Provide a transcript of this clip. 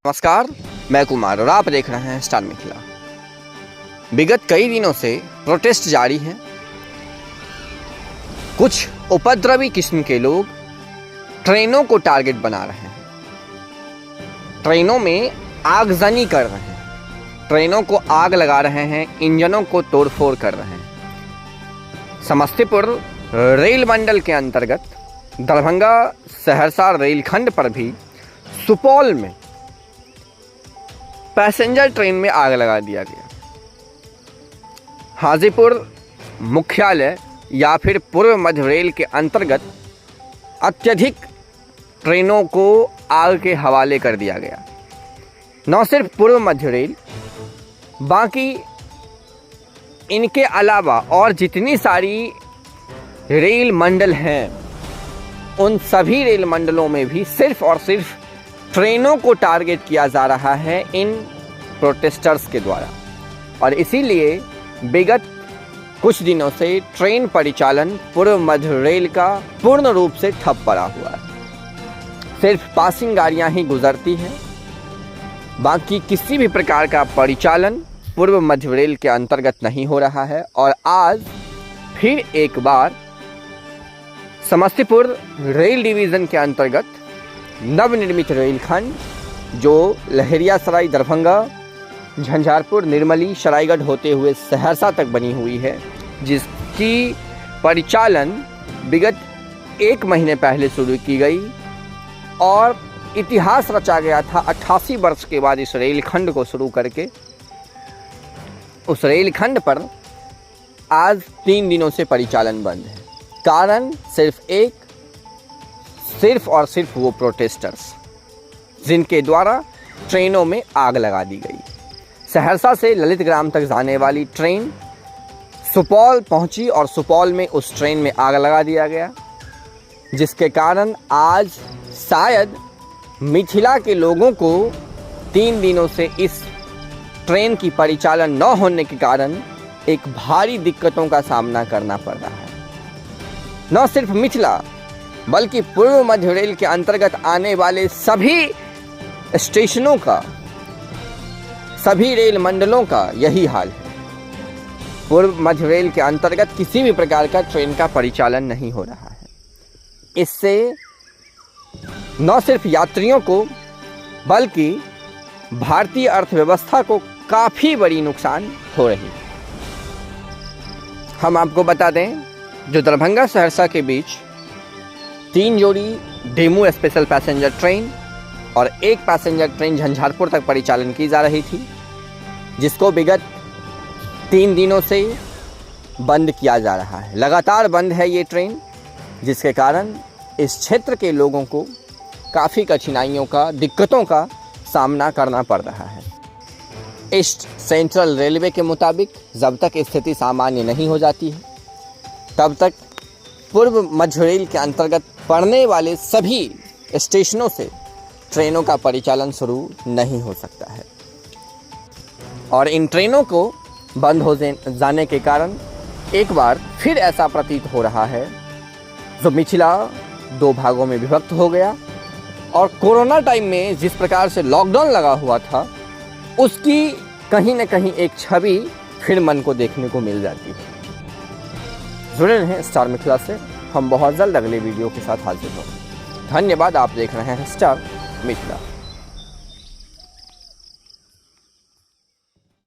नमस्कार, मैं कुमार और आप देख रहे हैं स्टार मिथिला। विगत कई दिनों से प्रोटेस्ट जारी है। कुछ उपद्रवी किस्म के लोग ट्रेनों को टारगेट बना रहे हैं, ट्रेनों में आगजनी कर रहे हैं, ट्रेनों को आग लगा रहे हैं, इंजनों को तोड़फोड़ कर रहे हैं। समस्तीपुर रेल मंडल के अंतर्गत दरभंगा सहरसा रेलखंड पर भी सुपौल में पैसेंजर ट्रेन में आग लगा दिया गया। हाजीपुर मुख्यालय या फिर पूर्व मध्य रेल के अंतर्गत अत्यधिक ट्रेनों को आग के हवाले कर दिया गया। न सिर्फ पूर्व मध्य रेल, बाकी इनके अलावा और जितनी सारी रेल मंडल हैं, उन सभी रेल मंडलों में भी सिर्फ और सिर्फ ट्रेनों को टारगेट किया जा रहा है इन प्रोटेस्टर्स के द्वारा। और इसीलिए विगत कुछ दिनों से ट्रेन परिचालन पूर्व मध्य रेल का पूर्ण रूप से ठप पड़ा हुआ है। सिर्फ पासिंग गाड़ियां ही गुजरती हैं, बाकी किसी भी प्रकार का परिचालन पूर्व मध्य रेल के अंतर्गत नहीं हो रहा है। और आज फिर एक बार समस्तीपुर रेल डिवीज़न के अंतर्गत नवनिर्मित रेलखंड जो लहरियासराय, दरभंगा, झंझारपुर, निर्मली, सरायगढ़ होते हुए सहरसा तक बनी हुई है, जिसकी परिचालन विगत 1 महीने पहले शुरू की गई और इतिहास रचा गया था 88 वर्ष के बाद इस रेलखंड को शुरू करके। उस रेलखंड पर आज 3 दिनों से परिचालन बंद है। कारण सिर्फ और सिर्फ वो प्रोटेस्टर्स जिनके द्वारा ट्रेनों में आग लगा दी गई। सहरसा से ललित ग्राम तक जाने वाली ट्रेन सुपौल पहुंची और सुपौल में उस ट्रेन में आग लगा दिया गया, जिसके कारण आज शायद मिथिला के लोगों को 3 दिनों से इस ट्रेन की परिचालन न होने के कारण एक भारी दिक्कतों का सामना करना पड़ रहा है। न सिर्फ मिथिला बल्कि पूर्व मध्य रेल के अंतर्गत आने वाले सभी स्टेशनों का, सभी रेल मंडलों का यही हाल है। पूर्व मध्य रेल के अंतर्गत किसी भी प्रकार का ट्रेन का परिचालन नहीं हो रहा है। इससे न सिर्फ यात्रियों को बल्कि भारतीय अर्थव्यवस्था को काफ़ी बड़ी नुकसान हो रही है। हम आपको बता दें, जो दरभंगा सहरसा के बीच 3 जोड़ी डेमू स्पेशल पैसेंजर ट्रेन और 1 पैसेंजर ट्रेन झंझारपुर तक परिचालन की जा रही थी, जिसको विगत 3 दिनों से बंद किया जा रहा है। लगातार बंद है ये ट्रेन, जिसके कारण इस क्षेत्र के लोगों को काफ़ी कठिनाइयों का, दिक्कतों का सामना करना पड़ रहा है। ईस्ट सेंट्रल रेलवे के मुताबिक जब तक स्थिति सामान्य नहीं हो जाती है, तब तक पूर्व मध्य रेल के अंतर्गत पड़ने वाले सभी स्टेशनों से ट्रेनों का परिचालन शुरू नहीं हो सकता है। और इन ट्रेनों को बंद हो जाने के कारण एक बार फिर ऐसा प्रतीत हो रहा है, जो मिथिला 2 भागों में विभक्त हो गया और कोरोना टाइम में जिस प्रकार से लॉकडाउन लगा हुआ था, उसकी कहीं न कहीं एक छवि फिर मन को देखने को मिल जाती है। जुड़े रहें स्टार मिथिला से, हम बहुत जल्द अगले वीडियो के साथ हाजिर होंगे। धन्यवाद। आप देख रहे हैं स्टार मिथिला।